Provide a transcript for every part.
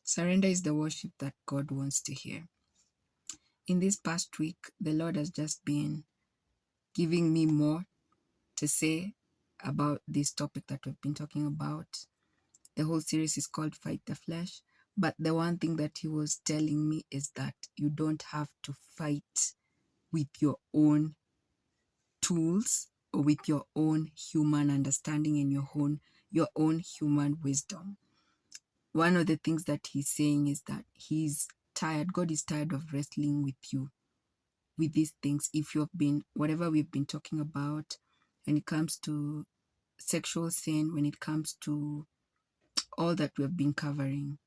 Surrender is the worship that God wants to hear. In this past week, the Lord has just been giving me more to say about this topic that we've been talking about. The whole series is called Fight the Flesh. But the one thing that he was telling me is that you don't have to fight with your own tools or with your own human understanding and your own human wisdom. One of the things that he's saying is that he's tired. God is tired of wrestling with you with these things. If you've been, whatever we've been talking about when it comes to sexual sin, when it comes to all that we've been covering,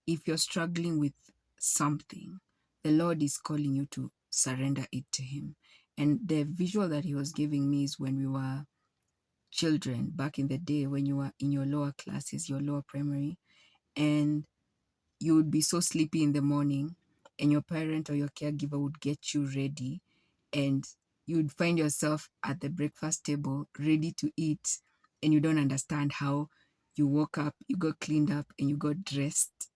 if you're struggling with something, the Lord is calling you to surrender it to him. And the visual that he was giving me is when we were children back in the day, when you were in your lower classes, your lower primary, and you would be so sleepy in the morning and your parent or your caregiver would get you ready and you'd find yourself at the breakfast table ready to eat, and you don't understand how you woke up, you got cleaned up and you got dressed,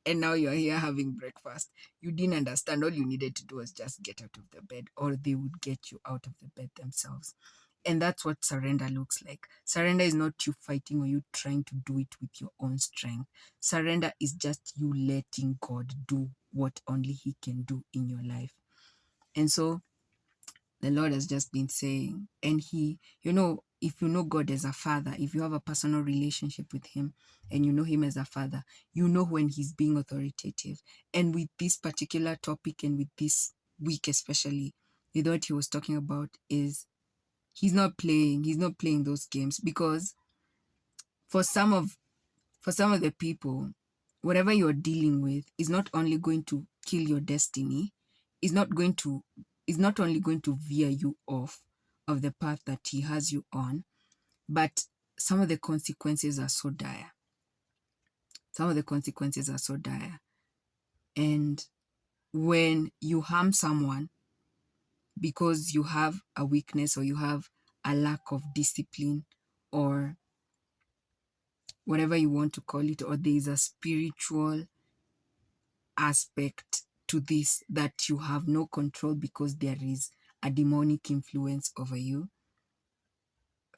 and now you're here having breakfast. You didn't understand. All you needed to do was just get out of the bed, or they would get you out of the bed themselves. And that's what surrender looks like. Surrender is not you fighting or you trying to do it with your own strength. Surrender is just you letting God do what only he can do in your life. And so the Lord has just been saying, and he, if you know God as a father, if you have a personal relationship with him and you know him as a father, you know when he's being authoritative. And with this particular topic and with this week especially, what he was talking about is he's not playing those games, because for some of the people, whatever you're dealing with is not only going to kill your destiny, is not only going to veer you off of the path that he has you on, but some of the consequences are so dire. And when you harm someone because you have a weakness or you have a lack of discipline or whatever you want to call it, or there is a spiritual aspect to this that you have no control because there is a demonic influence over you,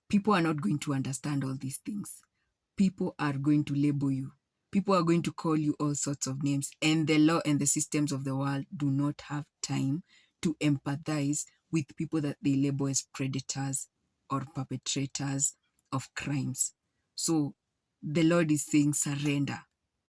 people are not going to understand all these things. People are going to label you. People are going to call you all sorts of names. And the law and the systems of the world do not have time to empathize with people that they label as predators or perpetrators of crimes. So the Lord is saying, surrender.